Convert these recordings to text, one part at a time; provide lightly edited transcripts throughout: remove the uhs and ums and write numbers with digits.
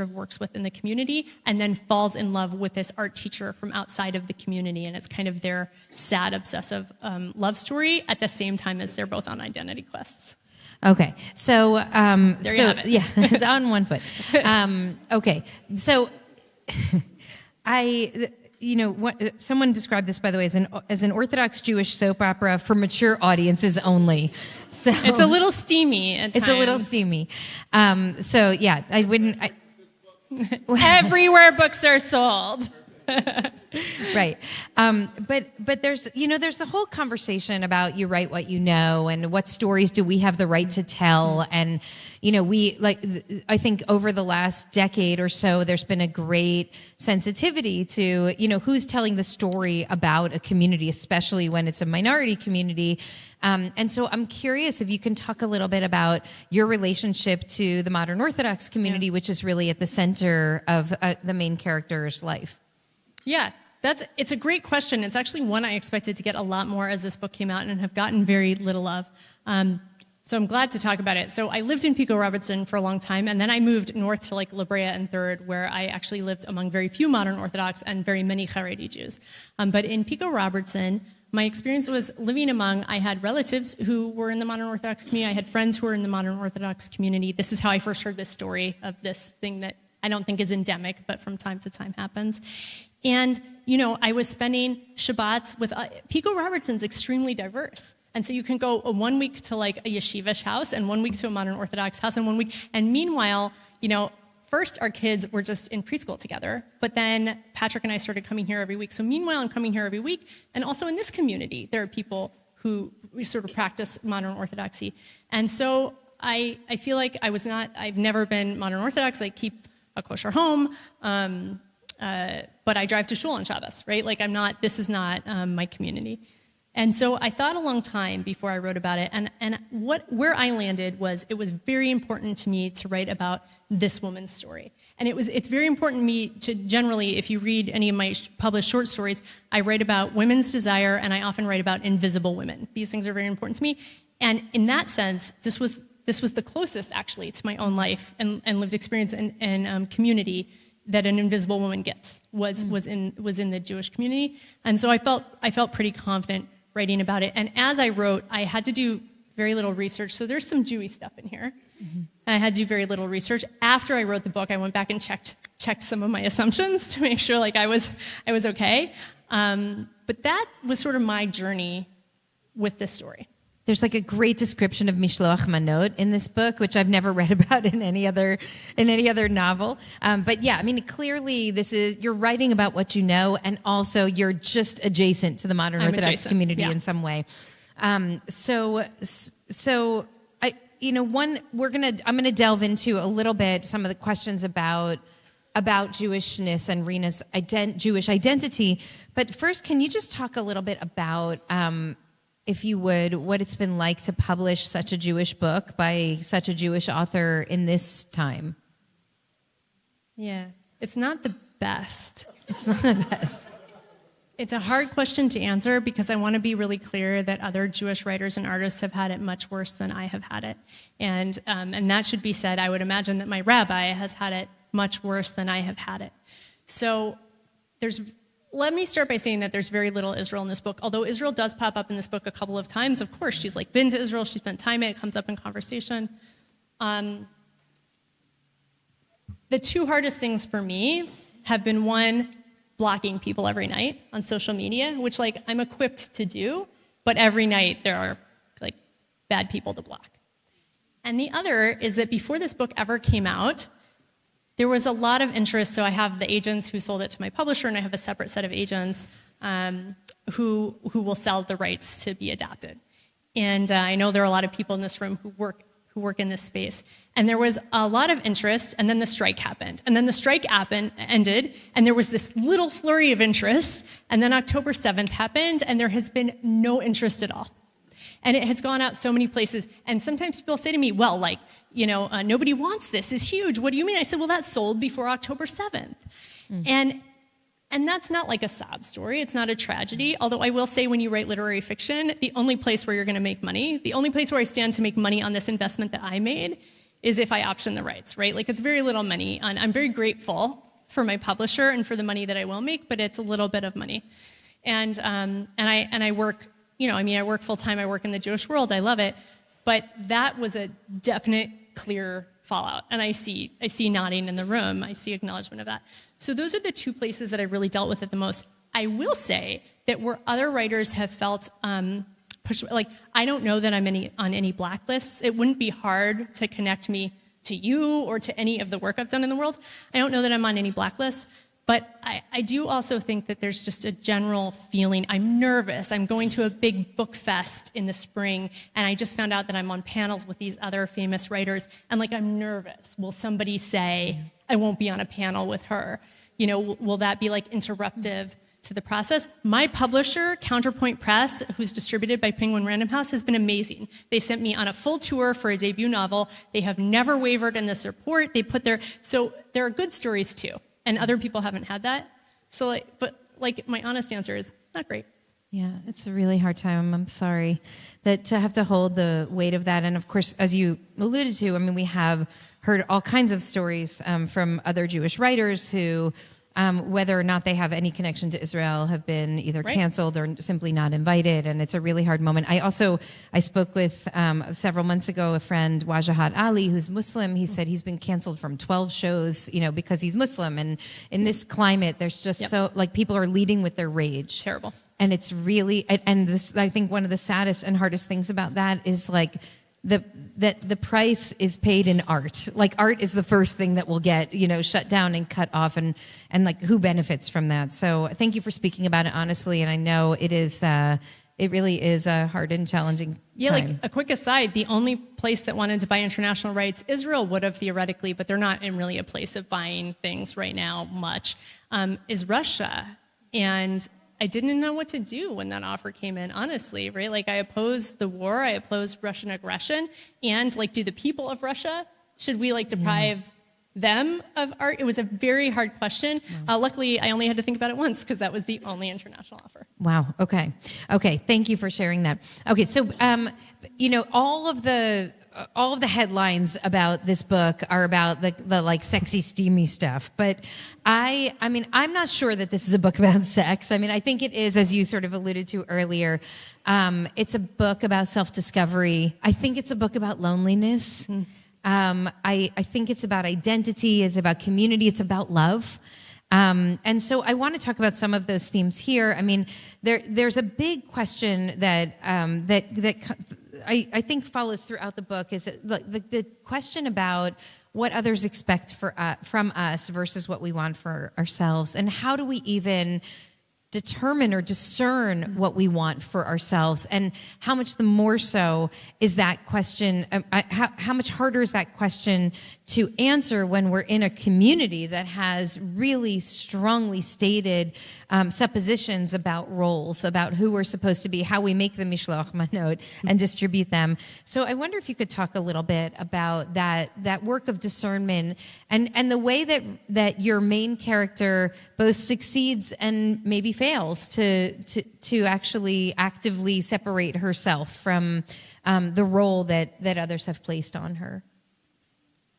of works with in the community, and then falls in love with this art teacher from outside of the community. And it's kind of their sad, obsessive love story at the same time as they're both on identity quests. Okay, so there you have it. Yeah, it's on one foot. Okay, so someone described this, by the way, as an Orthodox Jewish soap opera for mature audiences only. So it's a little steamy at times. It's a little steamy. So yeah, I wouldn't. Everywhere books are sold. Right. But there's the whole conversation about you write what you know and what stories do we have the right to tell. And, I think over the last decade or so, there's been a great sensitivity to, who's telling the story about a community, especially when it's a minority community. And so I'm curious if you can talk a little bit about your relationship to the modern Orthodox community, which is really at the center of the main character's life. Yeah, it's a great question. It's actually one I expected to get a lot more as this book came out and have gotten very little of. So I'm glad to talk about it. So I lived in Pico Robertson for a long time, and then I moved north to La Brea and 3rd, where I actually lived among very few modern Orthodox and very many Haredi Jews. But in Pico Robertson, my experience was living I had relatives who were in the modern Orthodox community. I had friends who were in the modern Orthodox community. This is how I first heard this story of this thing that I don't think is endemic, but from time to time happens. And, I was spending Shabbats with, Pico Robertson's extremely diverse. And so you can go 1 week to a yeshivish house and 1 week to a modern Orthodox house and 1 week. And meanwhile, first our kids were just in preschool together, but then Patrick and I started coming here every week. So meanwhile, I'm coming here every week. And also in this community, there are people who sort of practice modern Orthodoxy. And so I feel like I've never been modern Orthodox. I keep a kosher home. But I drive to shul on Shabbos, right? This is not my community. And so I thought a long time before I wrote about it, and where I landed was it was very important to me to write about this woman's story. And it's very important to me to generally, if you read any of my published short stories, I write about women's desire, and I often write about invisible women. These things are very important to me. And in that sense, this was the closest, actually, to my own life and lived experience and community that an invisible woman gets was in the Jewish community. And so I felt pretty confident writing about it. And as I wrote, I had to do very little research. So there's some Jewy stuff in here. Mm-hmm. I had to do very little research. After I wrote the book, I went back and checked some of my assumptions to make sure I was okay. But that was sort of my journey with this story. There's a great description of Mishloach Manot in this book, which I've never read about in any other novel. But yeah, clearly you're writing about what you know, and also you're just adjacent to the modern Orthodox community in some way. I'm gonna delve into a little bit some of the questions about Jewishness and Rena's Jewish identity. But first, can you just talk a little bit about if you would, what it's been like to publish such a Jewish book by such a Jewish author in this time? Yeah, it's not the best. It's not the best. It's a hard question to answer because I want to be really clear that other Jewish writers and artists have had it much worse than I have had it. And that should be said. I would imagine that my rabbi has had it much worse than I have had it. So let me start by saying that there's very little Israel in this book, although Israel does pop up in this book a couple of times. Of course, she's been to Israel, she spent time in it, comes up in conversation. The two hardest things for me have been, one, blocking people every night on social media, which I'm equipped to do, but every night there are bad people to block. And the other is that before this book ever came out, there was a lot of interest. So I have the agents who sold it to my publisher, and I have a separate set of agents who will sell the rights to be adapted. And I know there are a lot of people in this room who work in this space. And there was a lot of interest, and then the strike happened. And then the strike ended, and there was this little flurry of interest, and then October 7th happened, and there has been no interest at all. And it has gone out so many places. And sometimes people say to me, well, nobody wants this. It's huge. What do you mean? I said, well, that sold before October 7th. Mm. And that's not a sob story. It's not a tragedy. Although I will say when you write literary fiction, the only place where you're going to make money, the only place where I stand to make money on this investment that I made is if I option the rights, right? Like, it's very little money. And I'm very grateful for my publisher and for the money that I will make, but it's a little bit of money. And I work, I work full time. I work in the Jewish world. I love it. But that was a definite, clear fallout. And I see nodding in the room. I see acknowledgement of that. So those are the two places that I really dealt with it the most. I will say that where other writers have felt pushed, like, I don't know that I'm on any blacklists. It wouldn't be hard to connect me to you or to any of the work I've done in the world. I don't know that I'm on any blacklists. But I do also think that there's just a general feeling. I'm nervous. I'm going to a big book fest in the spring, and I just found out that I'm on panels with these other famous writers, and like, I'm nervous. Will somebody say, I won't be on a panel with her? Will that be like interruptive to the process? My publisher, Counterpoint Press, who's distributed by Penguin Random House, has been amazing. They sent me on a full tour for a debut novel. They have never wavered in the support. So there are good stories too. And other people haven't had that. So, my honest answer is not great. Yeah, it's a really hard time. I'm sorry that to have to hold the weight of that. And of course, as you alluded to, we have heard all kinds of stories from other Jewish writers who, whether or not they have any connection to Israel, have been either canceled or simply not invited. And it's a really hard moment. I spoke with several months ago a friend, Wajahat Ali, who's Muslim. He said he's been canceled from 12 shows, because he's Muslim. And in this climate, there's just people are leading with their rage. Terrible. And it's really, and this, I think one of the saddest and hardest things about that is the price is paid in art. Like, art is the first thing that will get, shut down and cut off, and like, who benefits from that? So thank you for speaking about it honestly. And I know it really is a hard and challenging time. Like, a quick aside, the only place that wanted to buy international rights, Israel would have theoretically, but they're not in really a place of buying things right now much, is Russia. And I didn't know what to do when that offer came in, honestly, right? Like, I oppose the war, I oppose Russian aggression, and do the people of Russia, should we deprive them of art? It was a very hard question. Luckily, I only had to think about it once because that was the only international offer. Wow. Okay. Thank you for sharing that. Okay. So, all of the headlines about this book are about the sexy, steamy stuff. But I'm not sure that this is a book about sex. I think it is, as you sort of alluded to earlier. It's a book about self-discovery. I think it's a book about loneliness. I think it's about identity. It's about community. It's about love. And so I want to talk about some of those themes here. There's a big question that I think follows throughout the book is the question about what others expect from us versus what we want for ourselves, and how do we even determine or discern what we want for ourselves, and how much the more so is that question, how much harder is that question to answer when we're in a community that has really strongly stated suppositions about roles, about who we're supposed to be, how we make the mishloach manot and distribute them. So I wonder if you could talk a little bit about that work of discernment and the way that your main character both succeeds and maybe fails to actually actively separate herself from the role that others have placed on her.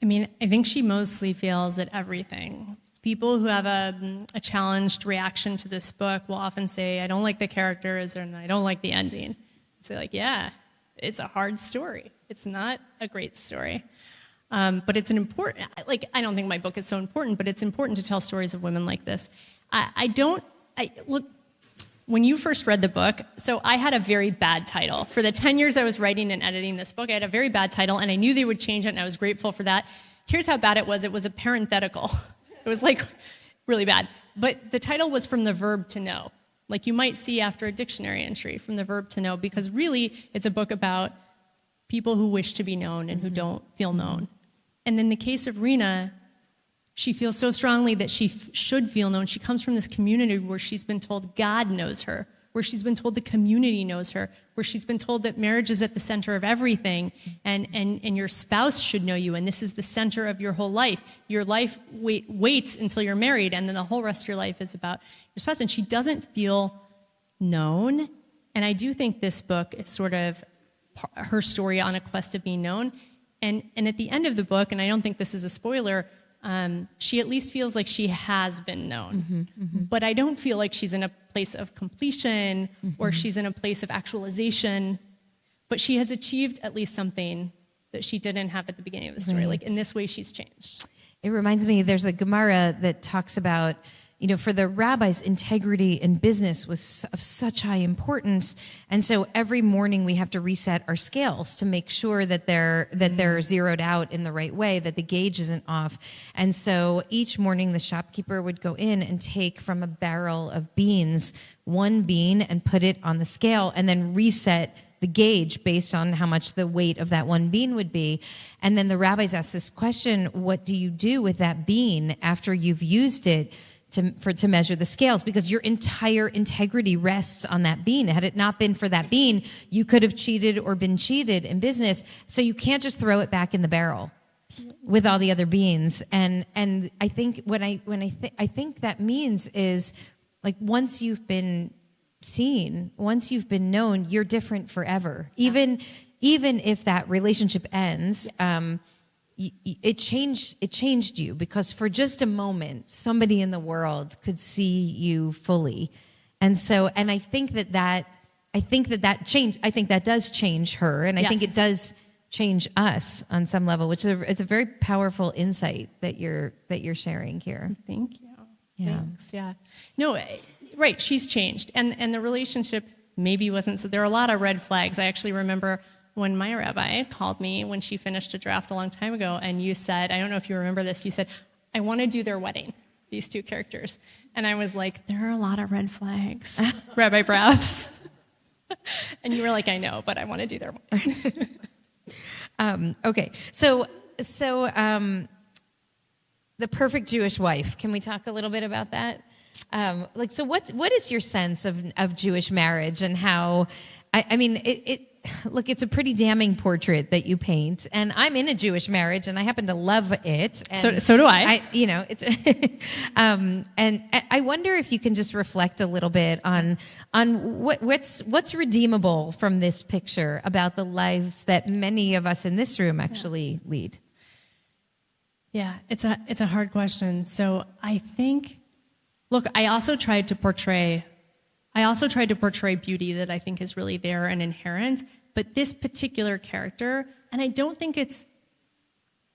I think she mostly fails at everything. People who have a challenged reaction to this book will often say, I don't like the characters, and I don't like the ending. Say, yeah, it's a hard story. It's not a great story. But it's an important, I don't think my book is so important, but it's important to tell stories of women like this. Look, when you first read the book, so I had a very bad title. For the 10 years I was writing and editing this book, I had a very bad title, and I knew they would change it, and I was grateful for that. Here's how bad it was. It was a parenthetical. It was really bad. But the title was From the Verb to Know. You might see after a dictionary entry, From the Verb to Know, because really it's a book about people who wish to be known and who don't feel known. And in the case of Rena, she feels so strongly that she should feel known. She comes from this community where she's been told God knows her, where she's been told the community knows her, where she's been told that marriage is at the center of everything, and your spouse should know you, and this is the center of your whole life. Your life waits until you're married, and then the whole rest of your life is about your spouse. And she doesn't feel known. And I do think this book is sort of her story on a quest of being known. And at the end of the book, and I don't think this is a spoiler, she at least feels like she has been known. But I don't feel like she's in a place of completion or she's in a place of actualization. But she has achieved at least something that she didn't have at the beginning of the story. Right. Like, in this way, she's changed. It reminds me, there's a Gemara that talks about, for the rabbis, integrity in business was of such high importance. And so every morning we have to reset our scales to make sure that they're zeroed out in the right way, that the gauge isn't off. And so each morning the shopkeeper would go in and take from a barrel of beans one bean and put it on the scale and then reset the gauge based on how much the weight of that one bean would be. And then the rabbis ask this question, what do you do with that bean after you've used it to measure the scales? Because your entire integrity rests on that bean. Had it not been for that bean, you could have cheated or been cheated in business. So you can't just throw it back in the barrel with all the other beans. And I think I think that means is, like, once you've been seen, once you've been known, you're different forever. Even if that relationship ends, it changed you, because for just a moment, somebody in the world could see you fully. And so, and I think that does change her. And I think it does change us on some level, which is a very powerful insight that you're sharing here. Thank you. Yeah. Thanks. Yeah. No, right. She's changed. And the relationship maybe wasn't, so there are a lot of red flags. I actually remember when my rabbi called me when she finished a draft a long time ago, and you said, I don't know if you remember this, you said, I want to do their wedding, these two characters. And I was like, there are a lot of red flags, Rabbi Brous. And you were like, I know, but I want to do their wedding. Okay. So the perfect Jewish wife. Can we talk a little bit about that? So what is your sense of Jewish marriage, and how, I mean, look, it's a pretty damning portrait that you paint, and I'm in a Jewish marriage, and I happen to love it. And so do I. It's, and I wonder if you can just reflect a little bit on what's redeemable from this picture about the lives that many of us in this room actually lead. Yeah, it's a hard question. So I think, look, I also tried to portray beauty that I think is really there and inherent, but this particular character, and I don't think it's,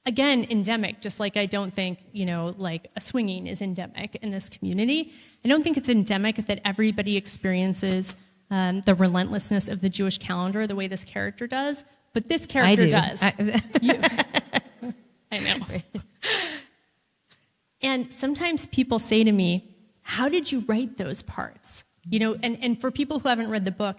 again, endemic, just like I don't think, like a swinging is endemic in this community. I don't think it's endemic that everybody experiences the relentlessness of the Jewish calendar the way this character does, but this character does. I know. And sometimes people say to me, how did you write those parts? And for people who haven't read the book,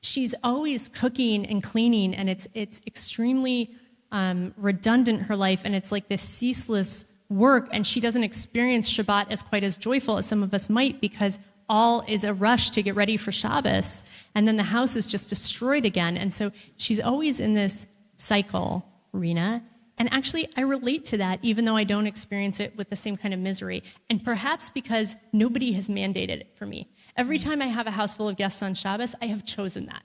she's always cooking and cleaning, and it's extremely redundant, her life, and it's like this ceaseless work, and she doesn't experience Shabbat as quite as joyful as some of us might, because all is a rush to get ready for Shabbos, and then the house is just destroyed again. And so she's always in this cycle, Rena. And actually, I relate to that, even though I don't experience it with the same kind of misery. And perhaps because nobody has mandated it for me. Every time I have a house full of guests on Shabbos, I have chosen that.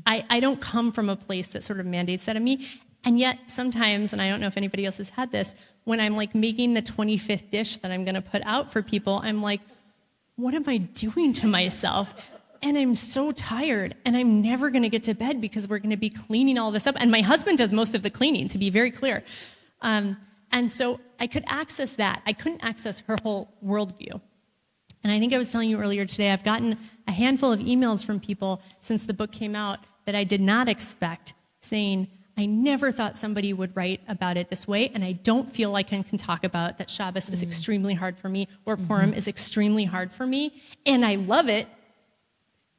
I don't come from a place that sort of mandates that of me. And yet, sometimes, and I don't know if anybody else has had this, when I'm like making the 25th dish that I'm going to put out for people, I'm like, what am I doing to myself? And I'm so tired, and I'm never going to get to bed because we're going to be cleaning all this up. And my husband does most of the cleaning, to be very clear. And so I could access that. I couldn't access her whole worldview. And I think I was telling you earlier today, I've gotten a handful of emails from people since the book came out that I did not expect, saying, I never thought somebody would write about it this way, and I don't feel like I can talk about that Shabbos is extremely hard for me, or Purim is extremely hard for me, and I love it.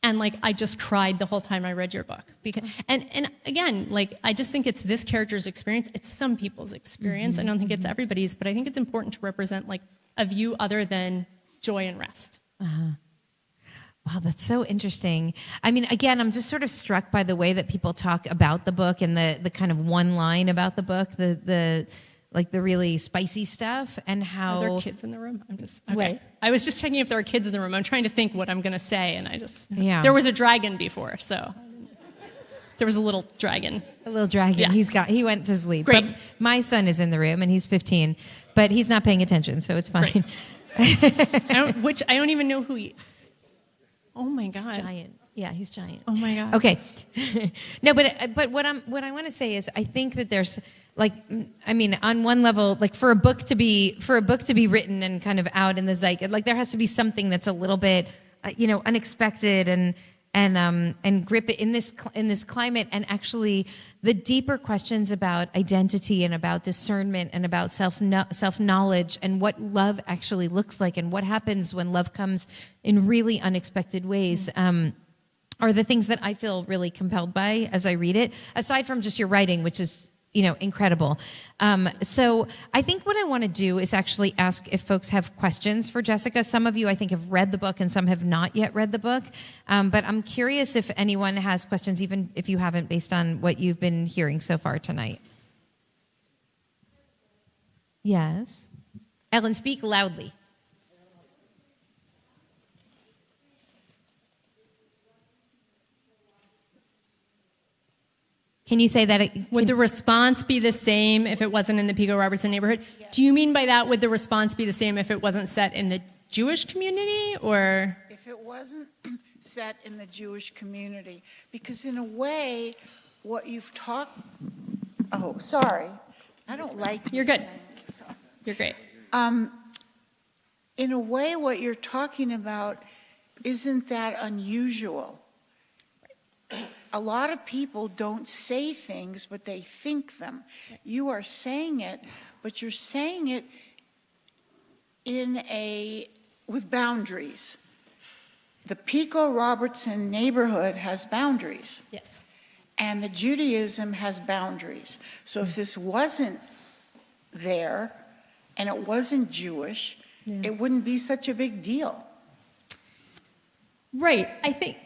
And like, I just cried the whole time I read your book. And again, like, I just think it's this character's experience. It's some people's experience. I don't think it's everybody's, but I think it's important to represent like a view other than joy and rest. Wow, that's so interesting. I mean, again, I'm just sort of struck by the way that people talk about the book and the kind of one line about the book, the really spicy stuff, and how... Are there kids in the room? I'm just... Okay. Wait. I was just checking if there are kids in the room. I'm trying to think what I'm going to say, and I just... Yeah. There was a dragon before, so... there was a little dragon. A little dragon. Yeah. He went to sleep. Great. But my son is in the room, and he's 15, but he's not paying attention, so it's fine. I don't even know who he. Oh my God. He's giant. Yeah, he's giant. Oh my God. Okay. No, but what I want to say is I think that there's like, I mean, on one level, like for a book to be written and kind of out in the zeitgeist, like there has to be something that's a little bit, unexpected and grip it in this climate, and actually the deeper questions about identity and about discernment and about self knowledge and what love actually looks like and what happens when love comes in really unexpected ways. Are the things that I feel really compelled by as I read it, aside from just your writing, which is, incredible. So I think what I want to do is actually ask if folks have questions for Jessica. Some of you, I think, have read the book and some have not yet read the book. But I'm curious if anyone has questions, even if you haven't, based on what you've been hearing so far tonight. Yes. Ellen, speak loudly. Can you say that? Would the response be the same if it wasn't in the Pico Robertson neighborhood? Yes. Do you mean by that, would the response be the same if it wasn't set in the Jewish community, or? If it wasn't set in the Jewish community, because in a way, what you've talked, oh, sorry, I don't like You're these good. things, so. You're great. In a way, what you're talking about isn't that unusual. A lot of people don't say things, but they think them. You are saying it, but you're saying it with boundaries. The Pico Robertson neighborhood has boundaries. Yes. And the Judaism has boundaries. So if this wasn't there and it wasn't Jewish, it wouldn't be such a big deal. Right. I think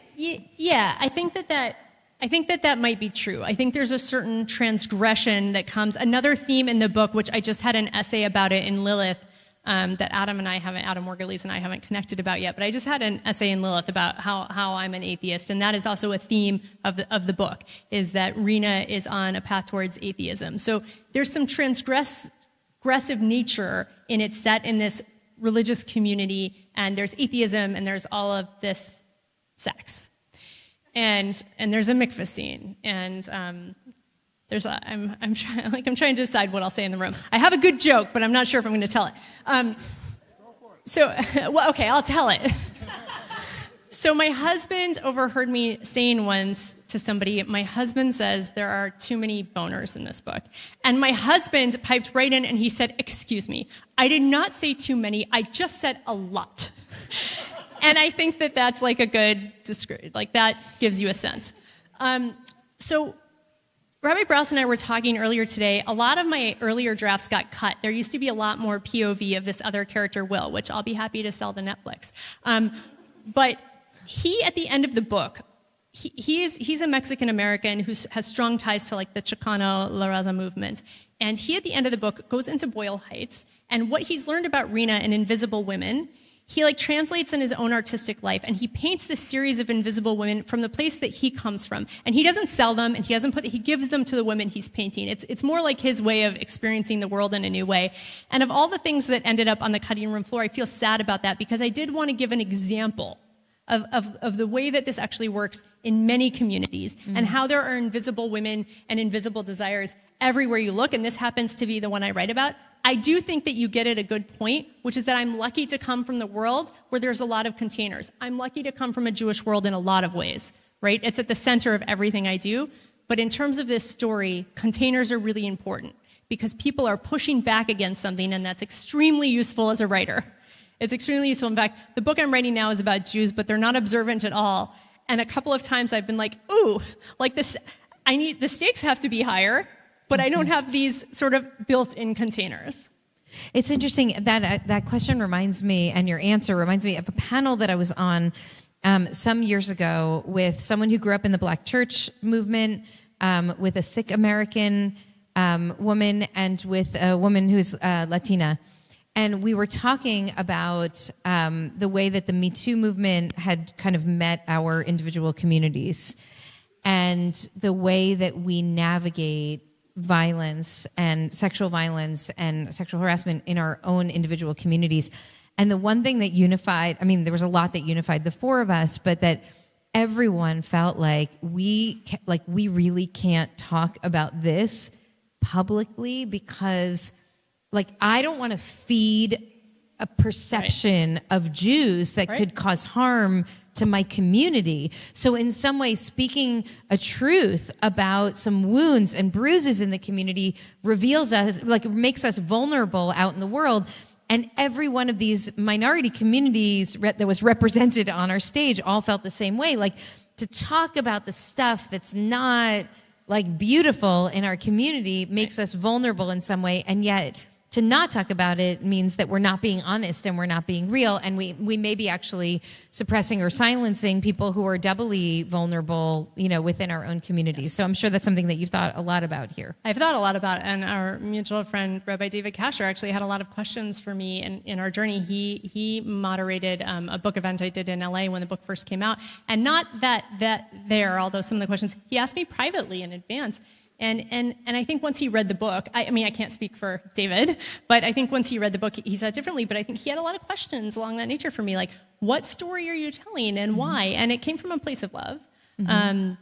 that might be true. I think there's a certain transgression that comes. Another theme in the book, which I just had an essay about it in Lilith, that Adam Morgelees and I haven't connected about yet, but I just had an essay in Lilith about how I'm an atheist, and that is also a theme of the book, is that Rena is on a path towards atheism. So there's some transgressive nature in it set in this religious community, and there's atheism, and there's all of this sex. And there's a mikveh scene, and I'm trying to decide what I'll say in the room. I have a good joke, but I'm not sure if I'm going to tell it. Okay, I'll tell it. So my husband overheard me saying once to somebody, my husband says there are too many boners in this book. And my husband piped right in and he said, "Excuse me, I did not say too many, I just said a lot." And I think that that's like a good description, like that gives you a sense. So Rabbi Brous and I were talking earlier today. A lot of my earlier drafts got cut. There used to be a lot more POV of this other character, Will, which I'll be happy to sell to Netflix. But he, at the end of the book, he's a Mexican-American who has strong ties to like the Chicano La Raza movement. And he, at the end of the book, goes into Boyle Heights. And what he's learned about Rena and invisible women, he like translates in his own artistic life, and he paints this series of invisible women from the place that he comes from. And he doesn't sell them, and he gives them to the women he's painting. It's more like his way of experiencing the world in a new way. And of all the things that ended up on the cutting room floor, I feel sad about that, because I did want to give an example of the way that this actually works in many communities, and how there are invisible women and invisible desires everywhere you look, and this happens to be the one I write about. I do think that you get at a good point, which is that I'm lucky to come from the world where there's a lot of containers. I'm lucky to come from a Jewish world in a lot of ways, right? It's at the center of everything I do. But in terms of this story, containers are really important because people are pushing back against something, and that's extremely useful as a writer. It's extremely useful. In fact, the book I'm writing now is about Jews, but they're not observant at all. And a couple of times I've been like, ooh, like this, the stakes have to be higher, but I don't have these sort of built-in containers. It's interesting that question reminds me, and your answer reminds me of a panel that I was on some years ago with someone who grew up in the Black church movement, with a Sikh American woman, and with a woman who's Latina. And we were talking about the way that the Me Too movement had kind of met our individual communities. and the way that we navigate violence and sexual harassment in our own individual communities. And the one thing that unified, I mean, there was a lot that unified the four of us, but that everyone felt like we really can't talk about this publicly because, like, I don't want to feed a perception of Jews that could cause harm to my community. So in some way, speaking a truth about some wounds and bruises in the community reveals us, like, makes us vulnerable out in the world. And every one of these minority communities that was represented on our stage all felt the same way. Like, to talk about the stuff that's not, like, beautiful in our community makes us vulnerable in some way, and yet to not talk about it means that we're not being honest and we're not being real, and we may be actually suppressing or silencing people who are doubly vulnerable, within our own communities. Yes. So I'm sure that's something that you've thought a lot about here. I've thought a lot about it, and our mutual friend, Rabbi David Kasher, actually had a lot of questions for me in our journey. He moderated a book event I did in LA when the book first came out, and not that there, although some of the questions, he asked me privately in advance. And I think once he read the book, I mean, I can't speak for David, but I think once he read the book, he said it differently. But I think he had a lot of questions along that nature for me, like, what story are you telling and why? And it came from a place of love. But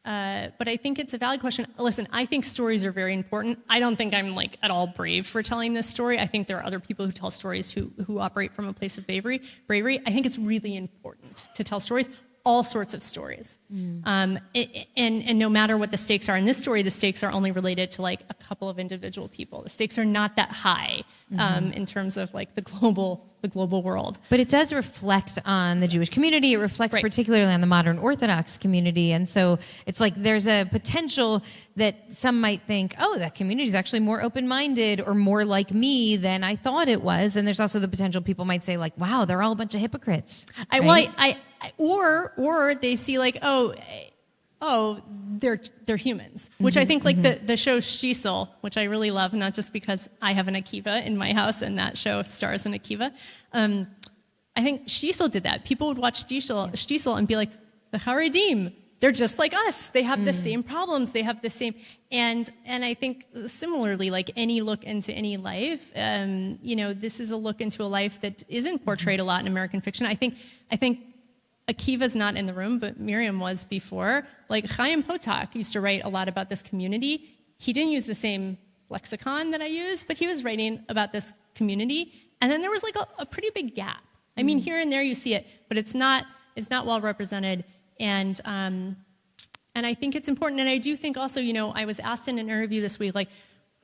I think it's a valid question. Listen, I think stories are very important. I don't think I'm, like, at all brave for telling this story. I think there are other people who tell stories who operate from a place of bravery. I think it's really important to tell stories. All sorts of stories. And no matter what the stakes are in this story, the stakes are only related to, like, a couple of individual people. The stakes are not that high in terms of, like, the global world. But it does reflect on the Jewish community. It reflects particularly on the modern Orthodox community. And so it's like there's a potential that some might think, oh, that community is actually more open-minded or more like me than I thought it was. And there's also the potential people might say, like, wow, they're all a bunch of hypocrites. Or they see, like, they're humans, which I think, like, the show Shtisel, which I really love, not just because I have an Akiva in my house and that show stars an Akiva. I think Shtisel did that. People would watch Shtisel and be like, the Haredim, they're just like us. They have the same problems. They have the same, and I think similarly, like any look into any life, this is a look into a life that isn't portrayed a lot in American fiction. I think Akiva's not in the room, but Miriam was before. Like, Chaim Potok used to write a lot about this community. He didn't use the same lexicon that I use, but he was writing about this community. And then there was, like, a pretty big gap. I mean, here and there you see it, but it's not well represented. And I think it's important. And I do think also, I was asked in an interview this week, like,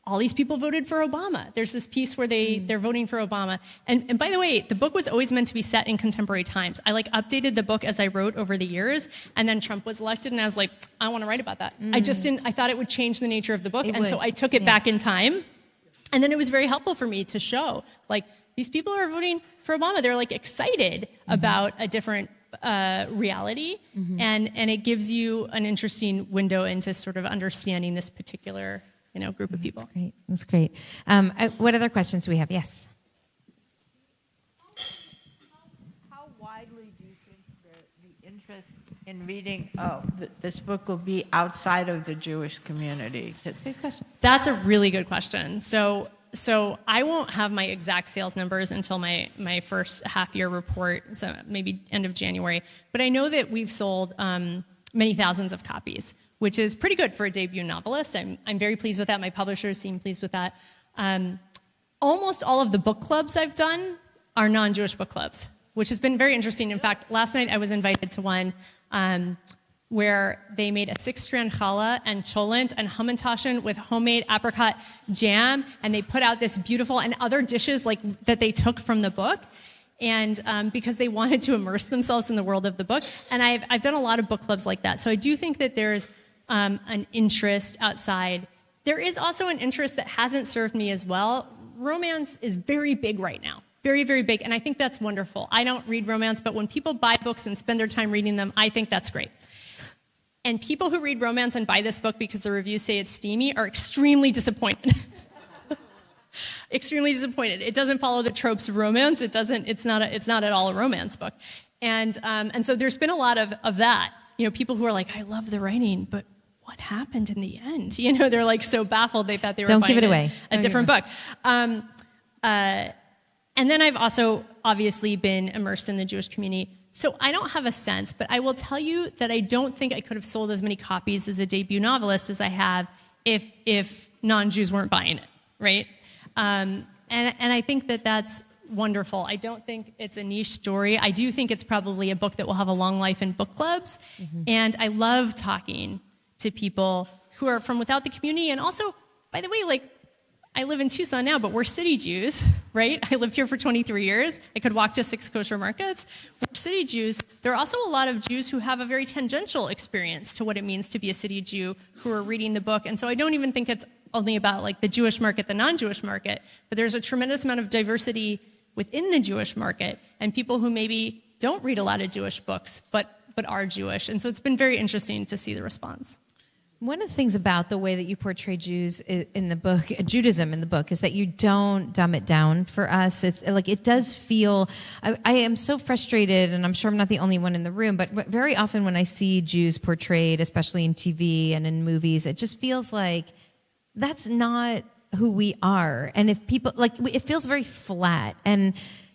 all these people voted for Obama. There's this piece where they're voting for Obama. And by the way, the book was always meant to be set in contemporary times. I, like, updated the book as I wrote over the years, and then Trump was elected, and I was like, I want to write about that. I just didn't, I thought it would change the nature of the book, so I took it back in time. And then it was very helpful for me to show, like, these people are voting for Obama. They're, like, excited about a different reality, and it gives you an interesting window into sort of understanding this particular group of people. That's great. What other questions do we have? Yes. How widely do you think the interest in reading this book will be outside of the Jewish community? Good question. That's a really good question. So I won't have my exact sales numbers until my first half-year report, so maybe end of January. But I know that we've sold many thousands of copies, which is pretty good for a debut novelist. I'm very pleased with that. My publishers seem pleased with that. Almost all of the book clubs I've done are non-Jewish book clubs, which has been very interesting. In fact, last night I was invited to one where they made a 6-strand challah and cholent and hamantashen with homemade apricot jam, and they put out this beautiful, and other dishes like that they took from the book. And because they wanted to immerse themselves in the world of the book. And I've done a lot of book clubs like that. So I do think that there's an interest outside. There is also an interest that hasn't served me as well. Romance is very big right now. Very, very big. And I think that's wonderful. I don't read romance, but when people buy books and spend their time reading them, I think that's great. And people who read romance and buy this book because the reviews say it's steamy are extremely disappointed. Extremely disappointed. It doesn't follow the tropes of romance. It's not at all a romance book. And so there's been a lot of that, people who are like, I love the writing, but what happened in the end? They're like so baffled they thought they were Don't buying give it away. a different book. And then I've also obviously been immersed in the Jewish community. So I don't have a sense, but I will tell you that I don't think I could have sold as many copies as a debut novelist as I have if non-Jews weren't buying it, right? And I think that that's wonderful. I don't think it's a niche story. I do think it's probably a book that will have a long life in book clubs. Mm-hmm. And I love talking to people who are from without the community. And also, by the way, like, I live in Tucson now, but we're city Jews, right? I lived here for 23 years. I could walk to 6 kosher markets. We're city Jews. There are also a lot of Jews who have a very tangential experience to what it means to be a city Jew who are reading the book. And so I don't even think it's only about like the Jewish market, the non-Jewish market, but there's a tremendous amount of diversity within the Jewish market and people who maybe don't read a lot of Jewish books, but are Jewish. And so it's been very interesting to see the response. One of the things about the way that you portray Jews in the book, Judaism in the book, is that you don't dumb it down for us. It's like it does feel. I am so frustrated, and I'm sure I'm not the only one in the room. But very often when I see Jews portrayed, especially in TV and in movies, it just feels like that's not who we are. And if people like, it feels very flat. And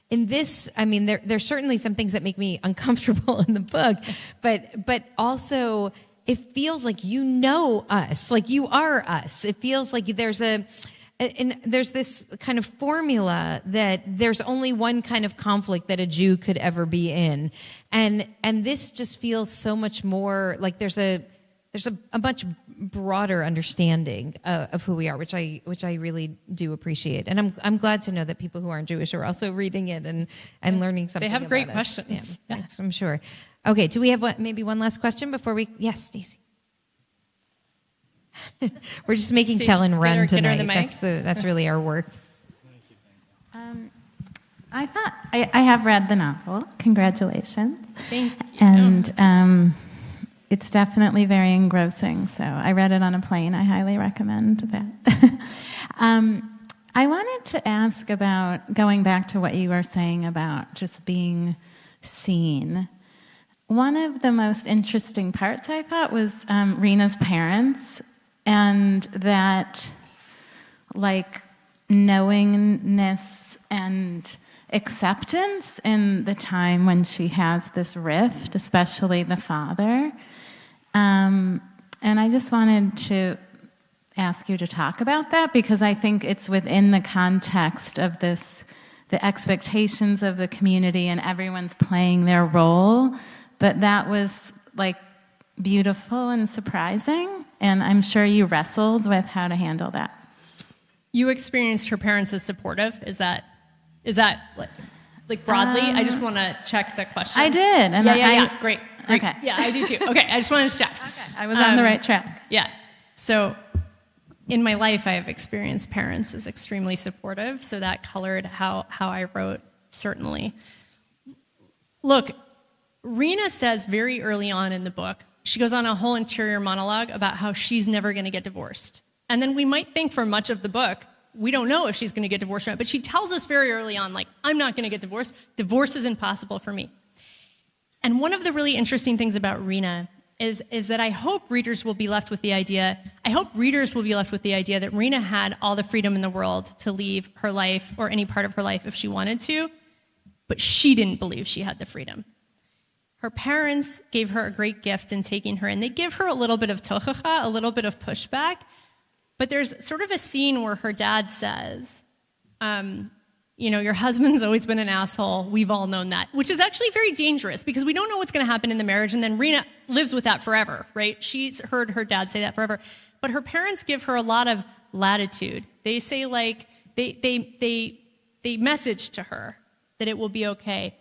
in this, I mean, there's certainly some things that make me uncomfortable in the book, but also. It feels like you know us, like you are us. It feels like there's this kind of formula that there's only one kind of conflict that a Jew could ever be in, and this just feels so much more like there's a much broader understanding of who we are, which I really do appreciate, and I'm glad to know that people who aren't Jewish are also reading it and learning something. They have about great us. questions. Yeah, I'm sure. Okay, do we have maybe one last question before we... Yes, Stacey. We're just making Kellen run tonight. That's really our work. I have read the novel. Congratulations. Thank you. And it's definitely very engrossing. So I read it on a plane. I highly recommend that. I wanted to ask about going back to what you were saying about just being seen. One of the most interesting parts, I thought, was Rena's parents, and that, like, knowingness and acceptance in the time when she has this rift, especially the father. And I just wanted to ask you to talk about that, because I think it's within the context of this, the expectations of the community, and everyone's playing their role. But that was, like, beautiful and surprising, and I'm sure you wrestled with how to handle that. You experienced her parents as supportive? Is that like broadly? I just want to check the question. I did. And yeah. Great. Okay. Yeah, I do too. Okay, I just wanted to check. Okay. I was on the right track. Yeah. So in my life, I have experienced parents as extremely supportive, so that colored how I wrote, certainly. Look, Rena says very early on in the book, she goes on a whole interior monologue about how she's never going to get divorced. And then we might think for much of the book, we don't know if she's going to get divorced or not, but she tells us very early on, like, I'm not going to get divorced. Divorce is impossible for me. And one of the really interesting things about Rena is that I hope readers will be left with the idea that Rena had all the freedom in the world to leave her life or any part of her life if she wanted to, but she didn't believe she had the freedom. Her parents gave her a great gift in taking her, and they give her a little bit of tochacha, a little bit of pushback. But there's sort of a scene where her dad says, your husband's always been an asshole. We've all known that, which is actually very dangerous because we don't know what's going to happen in the marriage. And then Rena lives with that forever, right? She's heard her dad say that forever. But her parents give her a lot of latitude. They say, like, they message to her that it will be okay.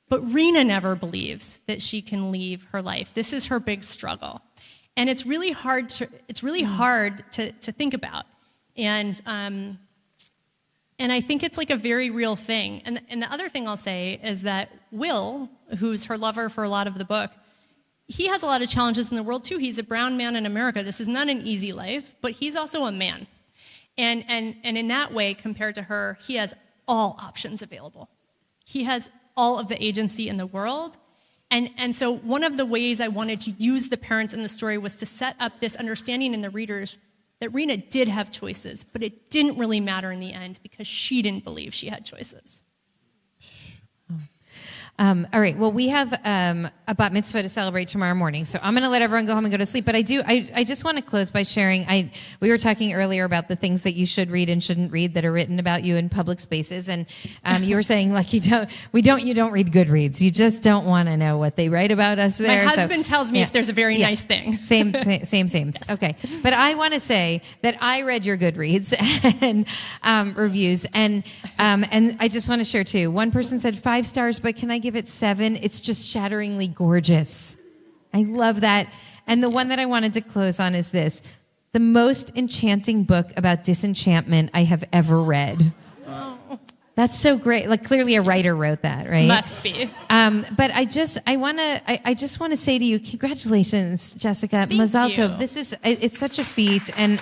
But Rena never believes that she can leave her life. This is her big struggle. And it's really hard to think about. And I think it's like a very real thing. And the other thing I'll say is that Will, who's her lover for a lot of the book, he has a lot of challenges in the world too. He's a brown man in America. This is not an easy life, but he's also a man. And in that way, compared to her, he has all options available. He has all of the agency in the world, And so one of the ways I wanted to use the parents in the story was to set up this understanding in the readers that Rena did have choices, but it didn't really matter in the end because she didn't believe she had choices. All right. Well, we have a bat mitzvah to celebrate tomorrow morning, so I'm going to let everyone go home and go to sleep. But I just want to close by sharing. We were talking earlier about the things that you should read and shouldn't read that are written about you in public spaces, and you were saying like you don't read Goodreads. You just don't want to know what they write about us there. My husband tells me if there's a very nice thing. Same. Yes. Okay. But I want to say that I read your Goodreads and reviews, and I just want to share too. One person said 5 stars, but can I give it 7? It's just shatteringly gorgeous. I love that. And the one that I wanted to close on is this: the most enchanting book about disenchantment I have ever read. Oh. That's so great. Like clearly a writer wrote that, right? Must be. But I just want to say to you, congratulations, Jessica. Mazal tov. It's such a feat, and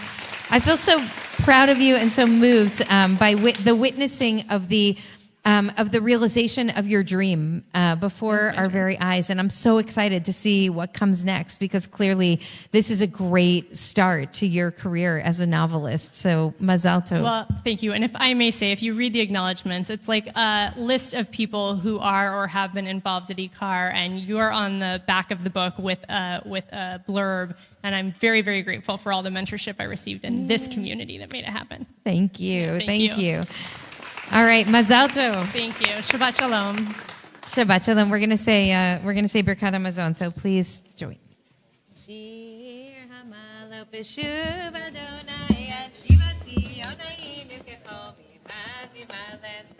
I feel so proud of you and so moved by the witnessing of the realization of your dream before our very eyes. And I'm so excited to see what comes next, because clearly this is a great start to your career as a novelist. So mazal tov. Well, thank you. And if I may say, if you read the acknowledgments, it's like a list of people who are or have been involved at IKAR, and you're on the back of the book with a blurb. And I'm very, very grateful for all the mentorship I received in this community that made it happen. Thank you. Yeah, thank you. All right, mazal tov. Thank you. Shabbat shalom. Shabbat shalom. We're gonna say Birkat Hamazon. So please join. Shir hamalo b'shuv Adonai at Shivat Zion ha'inu kechol b'maz yimales